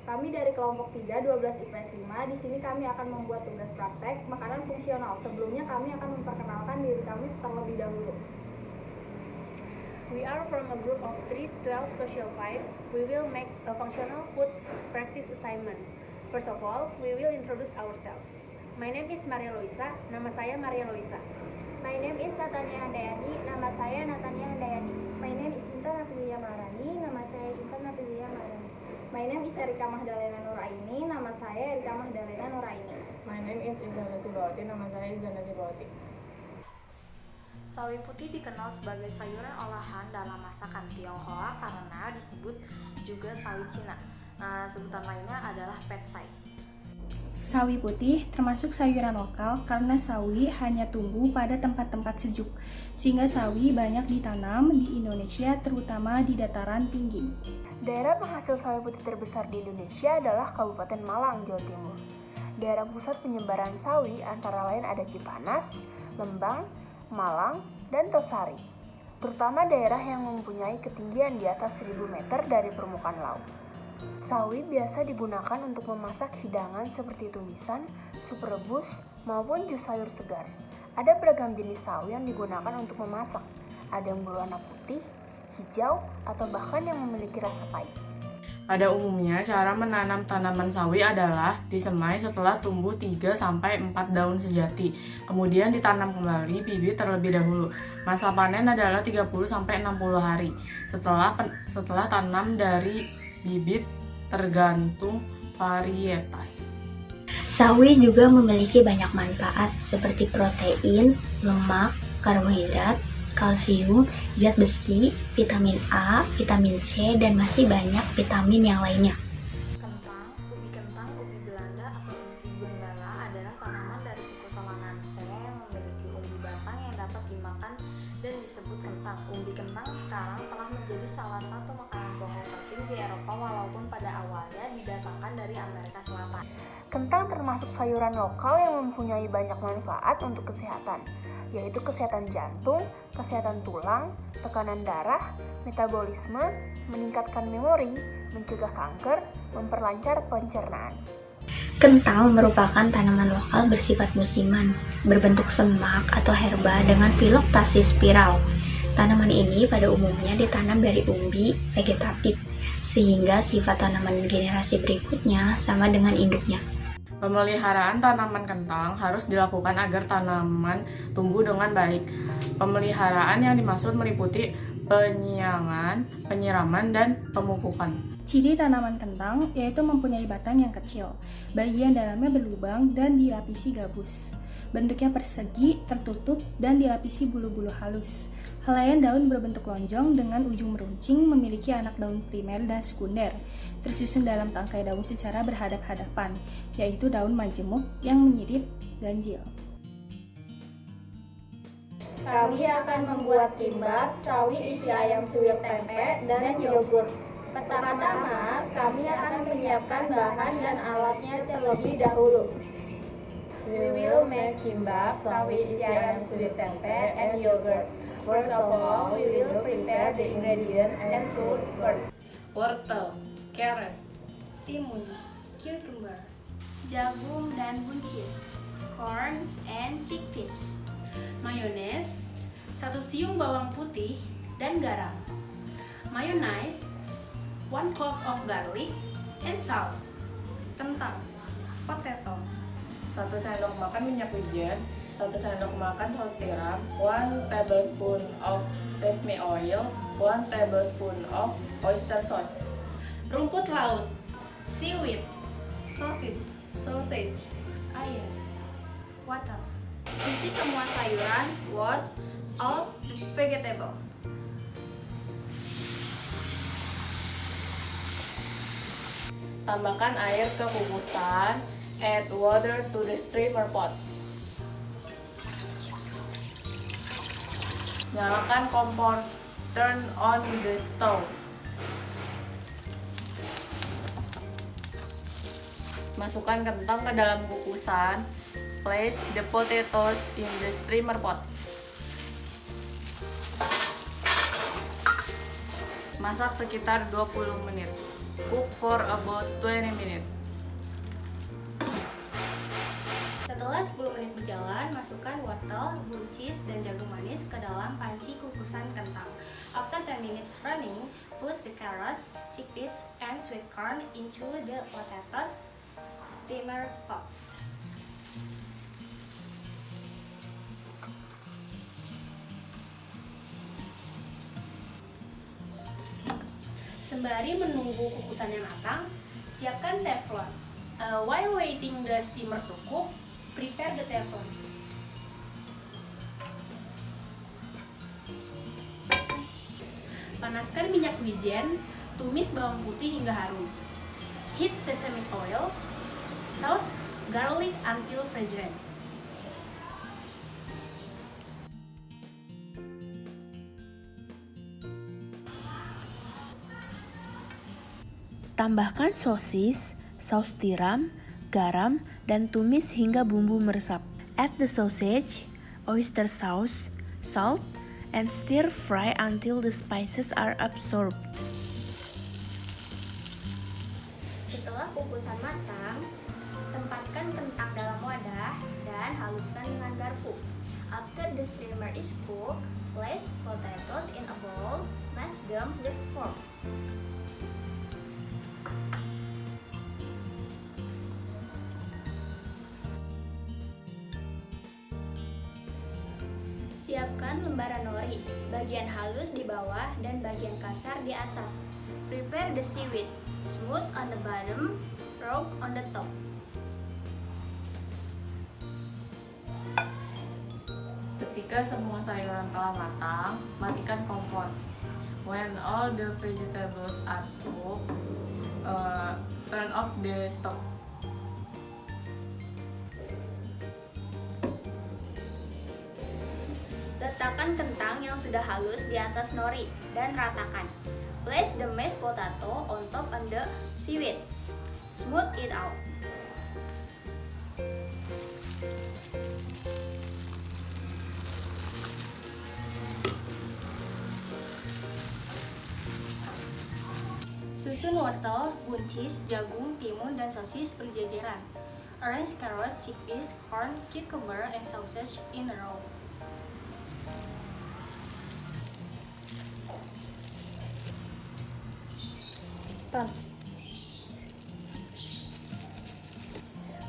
Kami dari kelompok 3, 12 IPS 5. Di sini kami akan membuat tugas praktek makanan fungsional. Sebelumnya kami akan memperkenalkan diri kami terlebih dahulu. We are from a group of 3, 12 social 5. We will make a functional food practice assignment. First of all, we will introduce ourselves. My name is Maria Loisa. Nama saya Maria Loisa. My name is Natania Handayani. Nama saya Natania Handayani. My name is Intan Aprilia Maharani. Nama saya Intan Aprilia Maharani. My name is Erika Mahdalena Nuraini. Nama saya Erika Mahdalena Nuraini. My name is Izana Sibawati. Nama saya Izana Sibawati. Sawi putih dikenal sebagai sayuran olahan dalam masakan Tionghoa karena disebut juga sawi Cina. Sebutan lainnya adalah petsai. Sawi putih termasuk sayuran lokal karena sawi hanya tumbuh pada tempat-tempat sejuk, sehingga sawi banyak ditanam di Indonesia terutama di dataran tinggi. Daerah penghasil sawi putih terbesar di Indonesia adalah Kabupaten Malang, Jawa Timur. Daerah pusat penyebaran sawi antara lain ada Cipanas, Lembang, Malang, dan Tosari. Terutama daerah yang mempunyai ketinggian di atas 1000 meter dari permukaan laut. Sawi biasa digunakan untuk memasak hidangan seperti tumisan, sup rebus, maupun jus sayur segar. Ada beragam jenis sawi yang digunakan untuk memasak. Ada yang berwarna putih, hijau, atau bahkan yang memiliki rasa pahit. Pada umumnya, cara menanam tanaman sawi adalah disemai setelah tumbuh 3-4 daun sejati. Kemudian ditanam kembali bibit terlebih dahulu. Masa panen adalah 30-60 hari. Setelah tanam dari bibit tergantung varietas. Sawi juga memiliki banyak manfaat seperti protein, lemak, karbohidrat, kalsium, zat besi, vitamin A, vitamin C, dan masih banyak vitamin yang lainnya. Kentang, ubi Belanda atau ubi benggala adalah tanaman dari suku Solanaceae yang memiliki umbi batang yang dapat dimakan dan disebut kentang. Umbi kentang sekarang telah menjadi salah satu makanan pokok penting di Eropa walaupun pada awalnya didatangkan dari Amerika Selatan. Kentang termasuk sayuran lokal yang mempunyai banyak manfaat untuk kesehatan, yaitu kesehatan jantung, kesehatan tulang, tekanan darah, metabolisme, meningkatkan memori, mencegah kanker, memperlancar pencernaan. Kentang merupakan tanaman lokal bersifat musiman, berbentuk semak atau herba dengan filoktasi spiral. Tanaman ini pada umumnya ditanam dari umbi vegetatif, sehingga sifat tanaman generasi berikutnya sama dengan induknya. Pemeliharaan tanaman kentang harus dilakukan agar tanaman tumbuh dengan baik. Pemeliharaan yang dimaksud meliputi penyiangan, penyiraman, dan pemupukan. Ciri tanaman kentang yaitu mempunyai batang yang kecil, bagian dalamnya berlubang dan dilapisi gabus. Bentuknya persegi, tertutup, dan dilapisi bulu-bulu halus. Helaian daun berbentuk lonjong dengan ujung meruncing, memiliki anak daun primer dan sekunder, tersusun dalam tangkai daun secara berhadap-hadapan, yaitu daun majemuk yang mirip ganjil. Kami akan membuat kimbap, sawi isi ayam suwir tempe, dan yogurt. Pertama-tama, kami akan menyiapkan bahan dan alatnya terlebih dahulu. We will make kimbap, sawi isi ayam suwir tempe, and yogurt. First of all, we will prepare the ingredients and tools first. Wortel, carrot, Timun, cucumber, Jagung dan buncis, corn and chickpeas. Mayones, 1 siung bawang putih, dan garam. Mayonnaise, 1 clove of garlic, and salt. kentang, potato, 1 sendok makan minyak wijen, 1 sendok makan saus tiram, 1 tablespoon of sesame oil, 1 tablespoon of oyster sauce. Rumput laut, seaweed, Sosis, sausage, air, water. Cuci semua sayuran, wash all vegetable. Tambahkan air ke kukusan, add water to the steamer pot. Nyalakan kompor, turn on the stove. Masukkan kentang ke dalam kukusan, place the potatoes in the steamer pot. Masak sekitar 20 menit. Cook for about 20 minutes. Setelah 10 menit berjalan, masukkan wortel, buncis, dan jagung manis ke dalam panci kukusan kentang. After 10 minutes running, push the carrots, chickpeas, and sweet corn into the potatoes steamer pot. Sembari menunggu kukusannya matang, siapkan teflon. While waiting the steamer to cook, prepare the teflon. Panaskan minyak wijen, tumis bawang putih hingga harum. Heat sesame oil, salt, garlic until fragrant. Tambahkan sosis, saus tiram, garam, dan tumis hingga bumbu meresap. Add the sausage, oyster sauce, salt, and stir fry until the spices are absorbed. Setelah kukusan matang, tempatkan kentang dalam wadah dan haluskan dengan garpu. After the steamer is cooked, place potatoes in a bowl, mash them with fork. Siapkan lembaran nori, bagian halus di bawah dan bagian kasar di atas. Prepare the seaweed, smooth on the bottom, raw on the top. Ketika semua sayuran telah matang, matikan kompor. When all the vegetables are cooked, turn off the stove. Letakkan kentang yang sudah halus di atas nori dan ratakan. Place the mashed potato on top of the seaweed. Smooth it out. Susun wortel, buncis, jagung, timun, dan sosis berjejeran. Arrange carrot, chickpeas, corn, cucumber, and sausage in a row.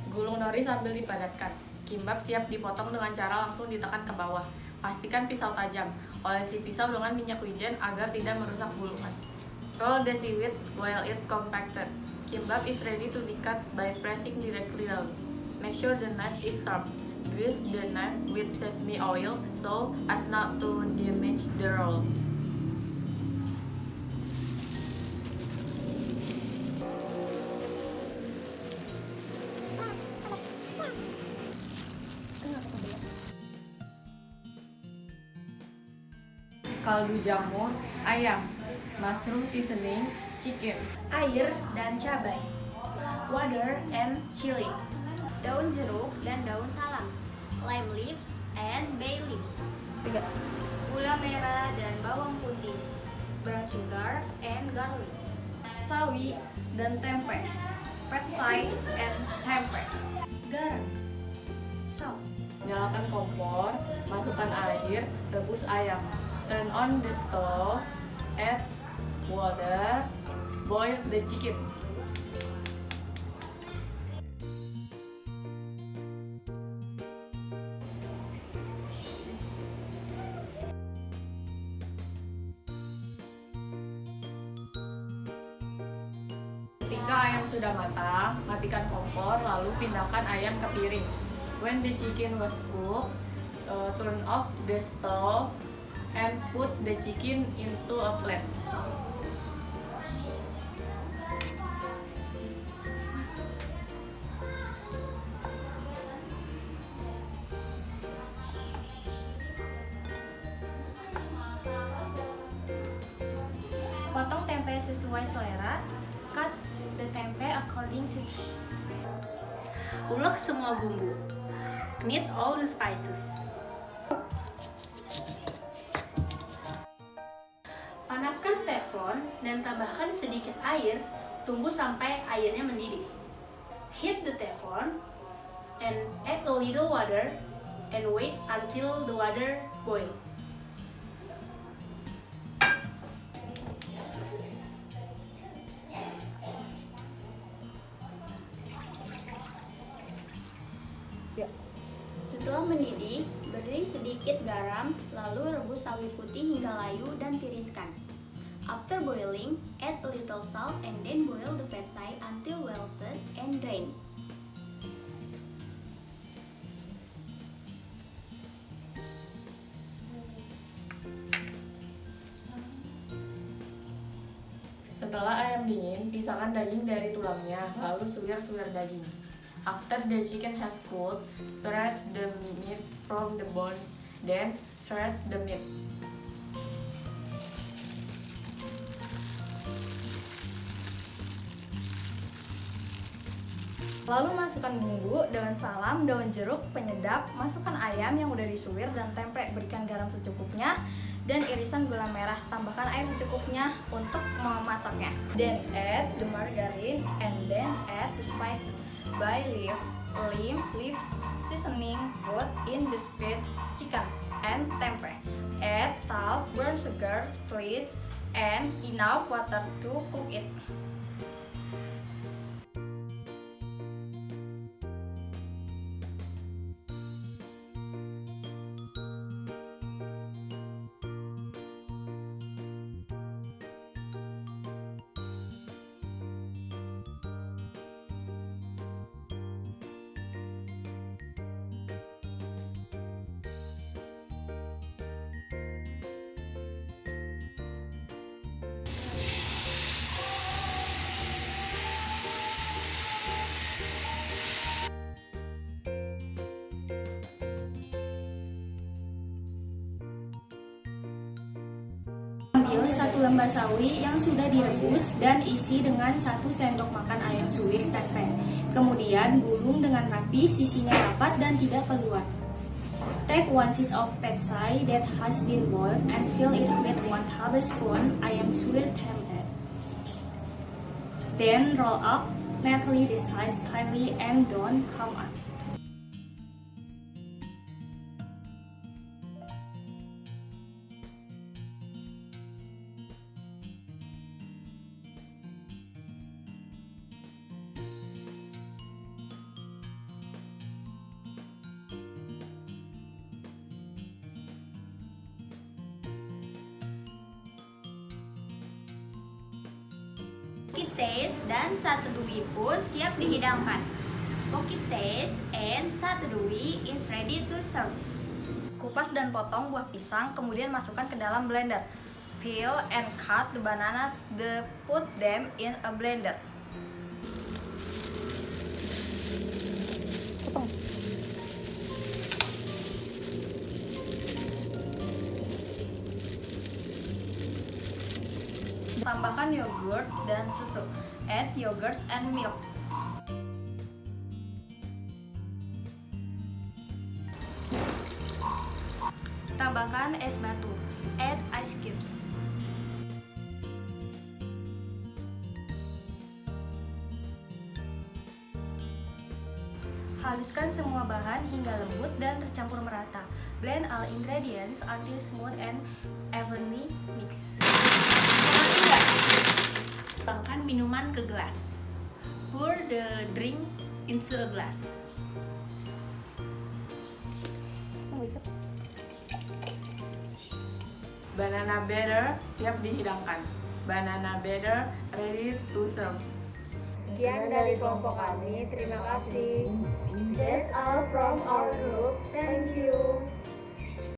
Gulung nori sambil dipadatkan. Kimbap siap dipotong dengan cara langsung ditekan ke bawah. Pastikan pisau tajam. Olesi pisau dengan minyak wijen agar tidak merusak gulungan. Roll the seaweed while it compacted. Kimbap is ready to be cut by pressing directly down. Make sure the knife is sharp. Grease the knife with sesame oil so as not to damage the roll. Kaldu jamur, ayam, mushroom seasoning, chicken, Air dan cabai. Water and chili. Daun jeruk dan daun salam. Lime leaves and bay leaves. Gula merah dan bawang putih. Brown sugar and garlic. Sawi dan tempe. Petsai and tempe. Garam. Salt. Nyalakan kompor, masukkan air, rebus ayam. Turn on the stove, add water, boil the chicken. Ketika ayam sudah matang, matikan kompor lalu pindahkan ayam ke piring. When the chicken was cooked, turn off the stove and put the chicken into a plate. Potong tempe sesuai selera. Cut the tempe according to taste. Ulek semua bumbu. Knead all the spices. Panaskan teflon dan tambahkan sedikit air Tunggu sampai airnya mendidih. Heat the teflon and add a little water and wait until the water boil. Setelah mendidih, beri sedikit garam, lalu rebus sawi putih hingga layu dan tiriskan. After boiling, add a little salt and then boil the petsai until wilted and drain. Setelah ayam dingin, pisahkan daging dari tulangnya, lalu suwir-suwir daging. After the chicken has cooled, spread the meat from the bones, then shred the meat. Lalu masukkan bumbu, daun salam, daun jeruk, penyedap, masukkan ayam yang udah disuwir dan tempe, berikan garam secukupnya dan irisan gula merah, tambahkan air secukupnya untuk memasaknya. Then add the margarine and then add the spices, bay leaf, leaves, seasoning, put in the shredded chicken and tempe. Add salt, brown sugar, sliced, and enough water to cook it. Ambil 1 lembar sawi yang sudah direbus dan isi dengan 1 sendok makan ayam suwir tempe. Kemudian gulung dengan rapi, sisinya rapat dan tidak keluar. Take 1 seed of petsai that has been boiled and fill it with 1 tablespoon ayam suwir tempe. Then roll up neatly the sides tightly and don't come up. Pokites dan satu dui pun siap dihidangkan. Pokites and satu dui is ready to serve. Kupas dan potong buah pisang, kemudian masukkan ke dalam blender. Peel and cut the bananas, put them in a blender. Tambahkan yogurt dan susu. Add yogurt and milk. Tambahkan es batu. Add ice cubes. Haluskan semua bahan hingga lembut dan tercampur merata. Blend all ingredients until smooth and evenly mixed. Tuangkan minuman ke gelas. Pour the drink into a glass. Banana batter siap dihidangkan. Banana batter ready to serve. Sekian dari kelompok kami, terima kasih. That's all from our group. Thank you.